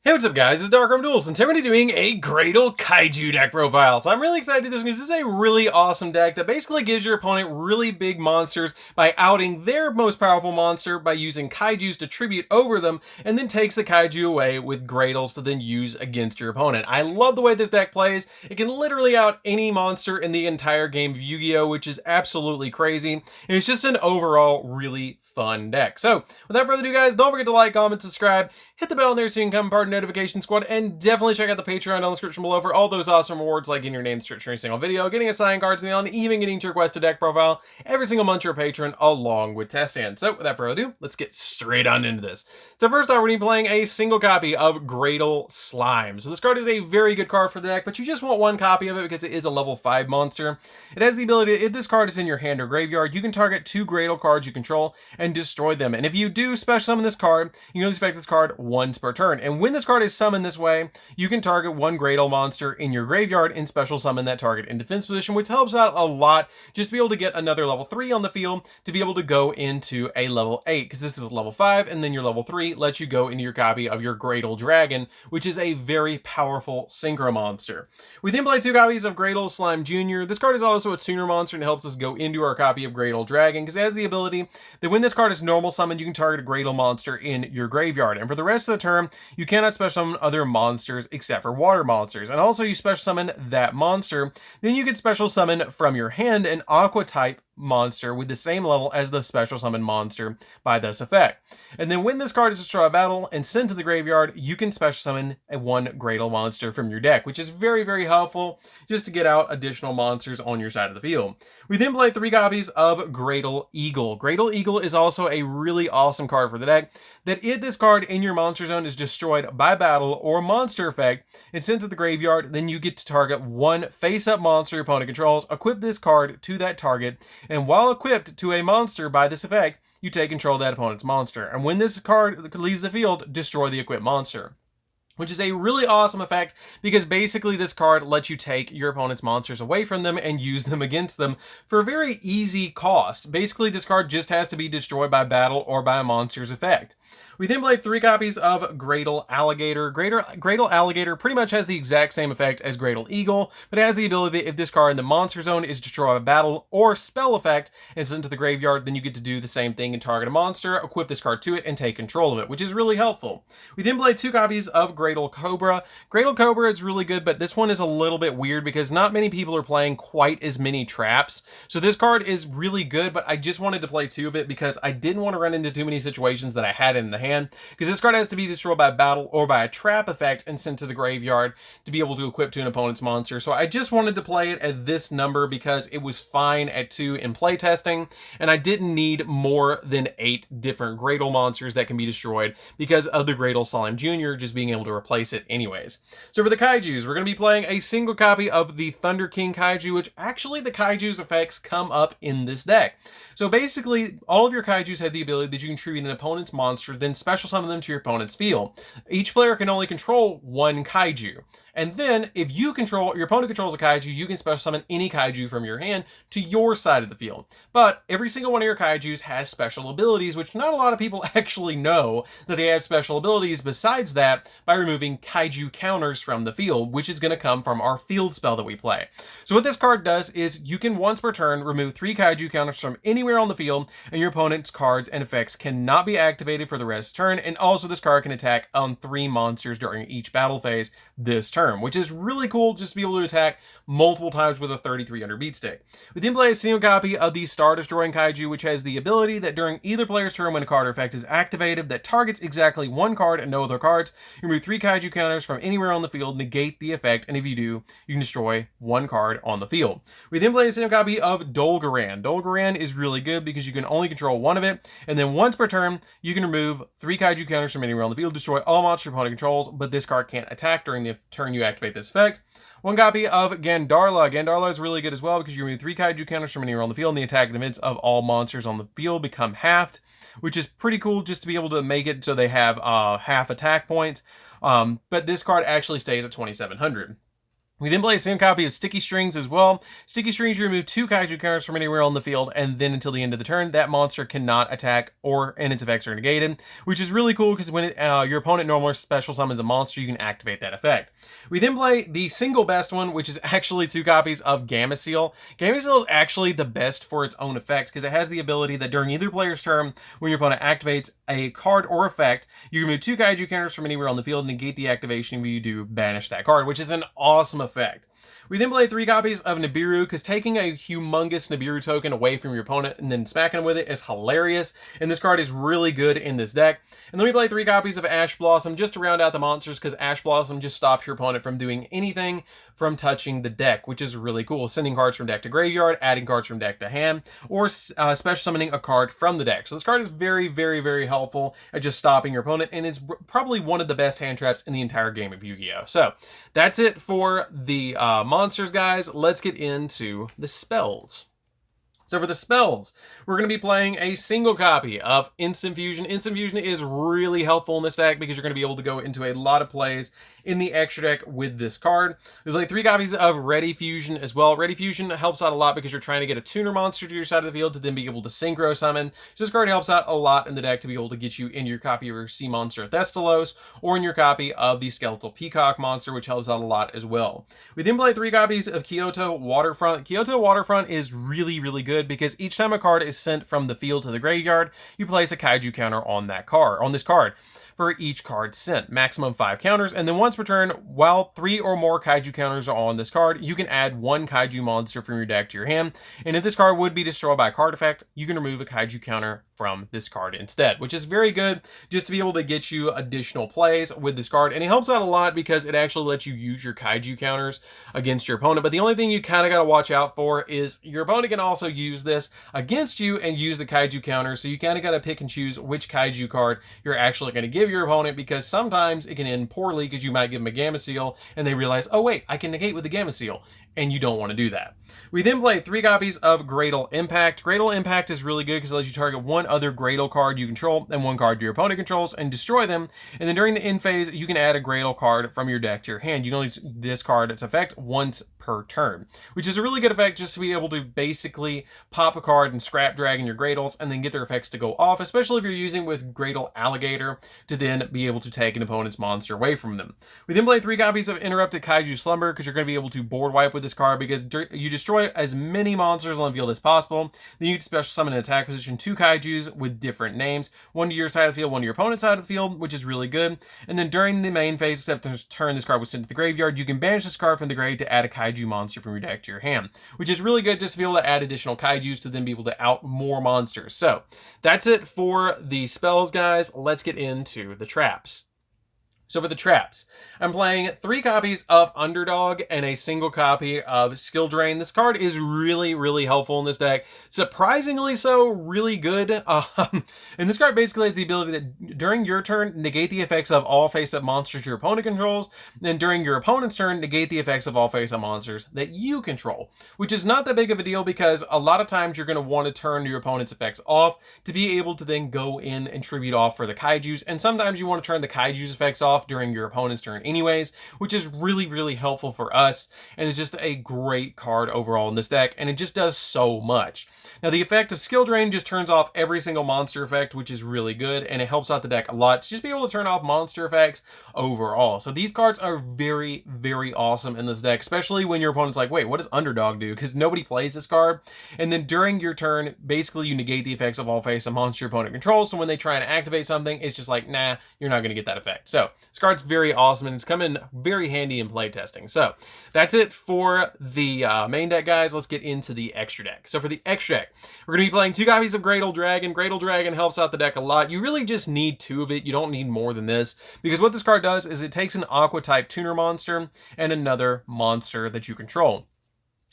Hey, what's up guys, it's DarkArmedDuelist, and today we're going to be doing a Graydle Kaiju deck profile. So I'm really excited to do this because this is a really awesome deck that basically gives your opponent really big monsters by outing their most powerful monster by using Kaijus to tribute over them, and then takes the Kaiju away with Graydles to then use against your opponent. I love the way this deck plays. It can literally out any monster in the entire game of Yu-Gi-Oh, which is absolutely crazy, and it's just an overall really fun deck. So without further ado guys, don't forget to like, comment, subscribe, hit the bell in there so you can become part of the notification squad, and definitely check out the Patreon down in the description below for all those awesome rewards like getting your name searched in every single video, getting a sign cards in the mail, and even getting to request a deck profile every single month you're a patron along with test stands. So without further ado, let's get straight on into this. So first off, we're going to be playing a single copy of Graydle Slime. So this card is a very good card for the deck, but you just want one copy of it because it is a level 5 monster. It has the ability, if this card is in your hand or graveyard, you can target 2 Graydle cards you control and destroy them. And if you do special summon this card, you can only affect this card once per turn. And when this card is summoned this way, you can target 1 Graydle monster in your graveyard and special summon that target in defense position, which helps out a lot just to be able to get another level 3 on the field to be able to go into a level 8, because this is a level 5, and then your level 3 lets you go into your copy of your Graydle Dragon, which is a very powerful synchro monster. We then play 2 copies of Graydle Slime Jr. This card is also a tuner monster and helps us go into our copy of Graydle Dragon, because it has the ability that when this card is normal summoned, you can target a Graydle monster in your graveyard, and for the rest of the turn, you cannot special summon other monsters except for water monsters. And also you special summon that monster, then you can special summon from your hand an aqua type monster with the same level as the special summon monster by this effect. And then when this card is destroyed by battle and sent to the graveyard, you can special summon a 1 Graydle monster from your deck, which is very, very helpful just to get out additional monsters on your side of the field. We then play 3 copies of Graydle Eagle. Graydle Eagle is also a really awesome card for the deck, that if this card in your monster zone is destroyed by battle or monster effect and sent to the graveyard, then you get to target 1 face-up monster your opponent controls, equip this card to that target, and while equipped to a monster by this effect, you take control of that opponent's monster. And when this card leaves the field, destroy the equipped monster, which is a really awesome effect because basically this card lets you take your opponent's monsters away from them and use them against them for a very easy cost. Basically, this card just has to be destroyed by battle or by a monster's effect. We then play 3 copies of Graydle Alligator. Graydle Alligator pretty much has the exact same effect as Graydle Eagle, but it has the ability that if this card in the monster zone is destroyed by battle or spell effect and sent to the graveyard, then you get to do the same thing and target a monster, equip this card to it, and take control of it, which is really helpful. We then play 2 copies of Graydle Cobra. Graydle Cobra is really good, but this one is a little bit weird because not many people are playing quite as many traps. So this card is really good, but I just wanted to play 2 of it because I didn't want to run into too many situations that I had in the hand, because this card has to be destroyed by battle or by a trap effect and sent to the graveyard to be able to equip to an opponent's monster. So I just wanted to play it at this number because it was fine at 2 in playtesting, and I didn't need more than 8 different Graydle monsters that can be destroyed because of the Graydle Slime Jr. just being able to replace it anyways. So for the Kaijus, we're going to be playing a single copy of the Thunder King Kaiju, which actually the Kaiju's effects come up in this deck. So basically, all of your Kaijus have the ability that you can tribute an opponent's monster, then special summon them to your opponent's field. Each player can only control 1 Kaiju. And then, if your opponent controls a Kaiju, you can special summon any Kaiju from your hand to your side of the field. But every single one of your Kaijus has special abilities, which not a lot of people actually know that they have special abilities besides that by removing Kaiju counters from the field, which is going to come from our field spell that we play. So what this card does is you can once per turn remove 3 Kaiju counters from anywhere on the field, and your opponent's cards and effects cannot be activated for the rest of the turn, and also this card can attack on 3 monsters during each battle phase this turn, which is really cool just to be able to attack multiple times with a 3300 beat stick. We then play a single copy of the Star Destroying Kaiju, which has the ability that during either player's turn when a card or effect is activated that targets exactly 1 card and no other cards, you remove 3 Kaiju counters from anywhere on the field, negate the effect, and if you do, you can destroy 1 card on the field. We then play a single copy of Dolgaran. Dolgaran is really good because you can only control 1 of it, and then once per turn, you can remove 3 Kaiju counters from anywhere on the field, destroy all monsters your opponent controls, but this card can't attack during the turn you activate this effect. 1 copy of Gandarla. Gandarla is really good as well because you remove 3 Kaiju counters from anywhere on the field, and the attack and events of all monsters on the field become halved, which is pretty cool just to be able to make it so they have half attack points. But this card actually stays at 2700. We then play a single copy of Sticky Strings as well. Sticky Strings, you remove 2 kaiju counters from anywhere on the field, and then until the end of the turn, that monster cannot attack and its effects are negated, which is really cool because when your opponent normally special summons a monster, you can activate that effect. We then play the single best one, which is actually 2 copies of Gamma Seal. Gamma Seal is actually the best for its own effects because it has the ability that during either player's turn, when your opponent activates a card or effect, you remove 2 kaiju counters from anywhere on the field, negate the activation, if you do, banish that card, which is an awesome effect. We then play 3 copies of Nibiru because taking a humongous Nibiru token away from your opponent and then smacking him with it is hilarious, and this card is really good in this deck. And then we play 3 copies of Ash Blossom just to round out the monsters because Ash Blossom just stops your opponent from doing anything from touching the deck, which is really cool. Sending cards from deck to graveyard, adding cards from deck to hand, or special summoning a card from the deck. So this card is very, very, very helpful at just stopping your opponent, and it's probably one of the best hand traps in the entire game of Yu-Gi-Oh! So that's it for the monsters, guys. Let's get into the spells. So for the spells, we're going to be playing a single copy of Instant Fusion. Instant Fusion is really helpful in this deck because you're going to be able to go into a lot of plays in the extra deck with this card. We play 3 copies of Ready Fusion as well. Ready Fusion helps out a lot because you're trying to get a tuner monster to your side of the field to then be able to synchro summon. So this card helps out a lot in the deck to be able to get you in your copy of your sea monster Thestalos or in your copy of the Skeletal Peacock monster, which helps out a lot as well. We then play 3 copies of Kyoto Waterfront. Kyoto Waterfront is really, really good because each time a card is sent from the field to the graveyard, you place a kaiju counter on that card, on this card, for each card sent, maximum 5 counters, and then once per turn, while 3 or more kaiju counters are on this card, you can add 1 kaiju monster from your deck to your hand, and if this card would be destroyed by a card effect, you can remove a kaiju counter from this card instead, which is very good just to be able to get you additional plays with this card, and it helps out a lot because it actually lets you use your kaiju counters against your opponent. But the only thing you kind of got to watch out for is your opponent can also use this against you and use the kaiju counter, so you kind of got to pick and choose which kaiju card you're actually going to give your opponent, because sometimes it can end poorly because you might give them a Gamma Seal and they realize, oh wait, I can negate with the Gamma Seal, and you don't want to do that. We then play 3 copies of Graydle Impact. Graydle Impact is really good because it lets you target 1 other Graydle card you control and 1 card your opponent controls and destroy them. And then during the end phase, you can add a Graydle card from your deck to your hand. You can only use this card, its effect, once per turn, which is a really good effect just to be able to basically pop a card and scrap dragon your Graydles and then get their effects to go off, especially if you're using with Graydle Alligator to then be able to take an opponent's monster away from them. We then play 3 copies of Interrupted Kaiju Slumber because you're going to be able to board wipe with this card because you destroy as many monsters on the field as possible. Then you can special summon an attack position 2 kaijus with different names, 1 to your side of the field, 1 to your opponent's side of the field, which is really good. And then during the main phase, except this turn this card was sent to the graveyard, you can banish this card from the grave to add a kaiju monster from your deck to your hand, which is really good just to be able to add additional kaijus to then be able to out more monsters. So that's it for the spells, guys. Let's get into the traps. So for the traps, I'm playing 3 copies of Underdog and a single copy of Skill Drain. This card is really, really helpful in this deck. Surprisingly so, really good. And this card basically has the ability that during your turn, negate the effects of all face-up monsters your opponent controls. Then during your opponent's turn, negate the effects of all face-up monsters that you control, which is not that big of a deal because a lot of times you're going to want to turn your opponent's effects off to be able to then go in and tribute off for the kaijus. And sometimes you want to turn the kaiju's effects off during your opponent's turn anyways, which is really, really helpful for us, and it's just a great card overall in this deck, and it just does so much. Now the effect of Skill Drain just turns off every single monster effect, which is really good, and it helps out the deck a lot to just be able to turn off monster effects overall. So these cards are very, very awesome in this deck, especially when your opponent's like, wait, what does Underdog do? Because nobody plays this card, and then during your turn, basically you negate the effects of all face a monster your opponent controls, so when they try and activate something, it's just like, nah, you're not going to get that effect. So this card's very awesome, and it's come in very handy in playtesting. So that's it for the main deck, guys. Let's get into the extra deck. So for the extra deck, we're going to be playing 2 copies of Graydle Dragon. Graydle Dragon helps out the deck a lot. You really just need 2 of it. You don't need more than this, because what this card does is it takes an Aqua type tuner monster and another monster that you control.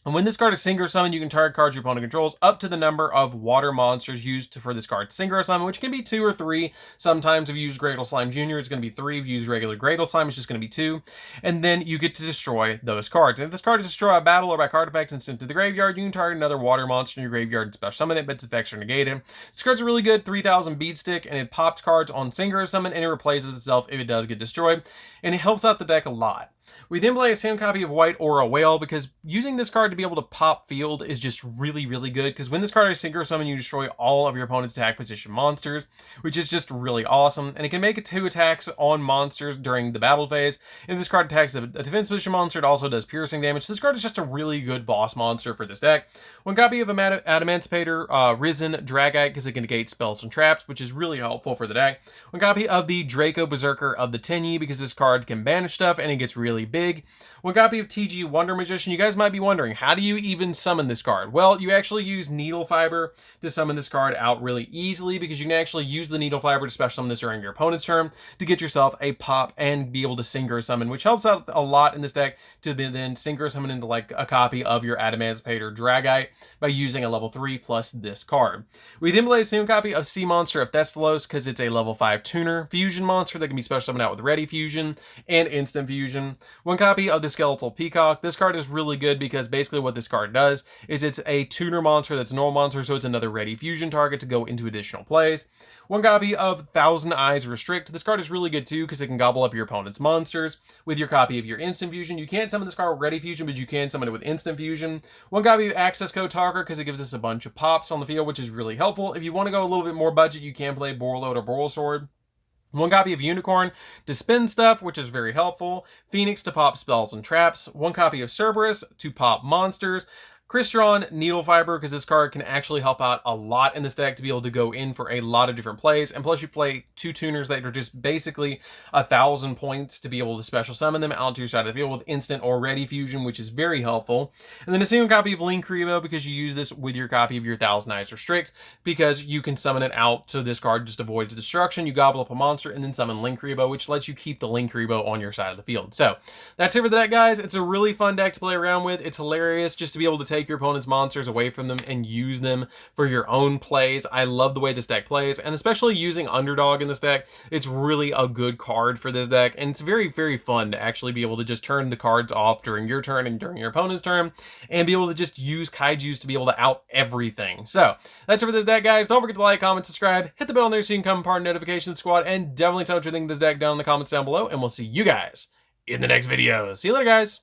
And when this card is Synchro Summon, you can target cards your opponent controls up to the number of water monsters used for this card Synchro Summon, which can be 2 or 3. Sometimes if you use Graydle Slime Jr., it's going to be 3. If you use regular Graydle Slime, it's just going to be 2. And then you get to destroy those cards. And if this card is destroyed by battle or by card effect and sent to the graveyard, you can target another water monster in your graveyard and special summon it, but its effects are negated. This card's a really good 3000 beat stick, and it pops cards on Synchro Summon, and it replaces itself if it does get destroyed. And it helps out the deck a lot. We then play a single copy of White Aura Whale because using this card to be able to pop field is just really, really good, because when this card is synchro summon, you destroy all of your opponent's attack position monsters, which is just really awesome, and it can make 2 attacks on monsters during the battle phase. And this card attacks a defense position monster. It also does piercing damage. This card is just a really good boss monster for this deck. 1 copy of Adamantipator Risen Dragite because it can negate spells and traps, which is really helpful for the deck. 1 copy of the Draco Berserker of the Tenyi because this card can banish stuff and it gets really big. 1 copy of TG Wonder Magician. You guys might be wondering, how do you even summon this card? Well, you actually use Needle Fiber to summon this card out really easily, because you can actually use the Needle Fiber to special summon this during your opponent's turn to get yourself a pop and be able to synchro summon, which helps out a lot in this deck to then synchro summon into like a copy of your Adamantipator Dragite by using a level 3 plus this card. We then play a single copy of Sea Monster of Thestalos because it's a level 5 tuner fusion monster that can be special summoned out with Ready Fusion and Instant Fusion. 1 copy of the Skeletal Peacock. This card is really good because basically what this card does is it's a tuner monster that's a normal monster, so it's another Ready Fusion target to go into additional plays. 1 copy of Thousand Eyes Restrict. This card is really good too because it can gobble up your opponent's monsters. With your copy of your Instant Fusion, you can't summon this card with Ready Fusion, but you can summon it with Instant Fusion. 1 copy of Access Code Talker because it gives us a bunch of pops on the field, which is really helpful. If you want to go a little bit more budget, you can play Borload or Boral Sword. 1 copy of Unicorn to spin stuff, which is very helpful. Phoenix to pop spells and traps. 1 copy of Cerberus to pop monsters. Crystron Needle Fiber, because this card can actually help out a lot in this deck to be able to go in for a lot of different plays. And plus you play 2 tuners that are just basically 1,000 points to be able to special summon them out to your side of the field with instant or Ready Fusion, which is very helpful. And then a single copy of Linkuriboh because you use this with your copy of your Thousand Eyes Restrict, because you can summon it out so this card just avoids destruction. You gobble up a monster and then summon Linkuriboh, which lets you keep the Linkuriboh on your side of the field. So that's it for the deck, guys. It's a really fun deck to play around with. It's hilarious just to be able to take your opponent's monsters away from them and use them for your own plays. I love the way this deck plays, and especially using Underdog in this deck, it's really a good card for this deck, and it's very, very fun to actually be able to just turn the cards off during your turn and during your opponent's turn, and be able to just use Kaijus to be able to out everything. So that's it for this deck, guys. Don't forget to like, comment, subscribe, hit the bell on there so you can become part of the notification squad, and definitely tell what you think of this deck down in the comments down below, and we'll see you guys in the next video. See you later, guys.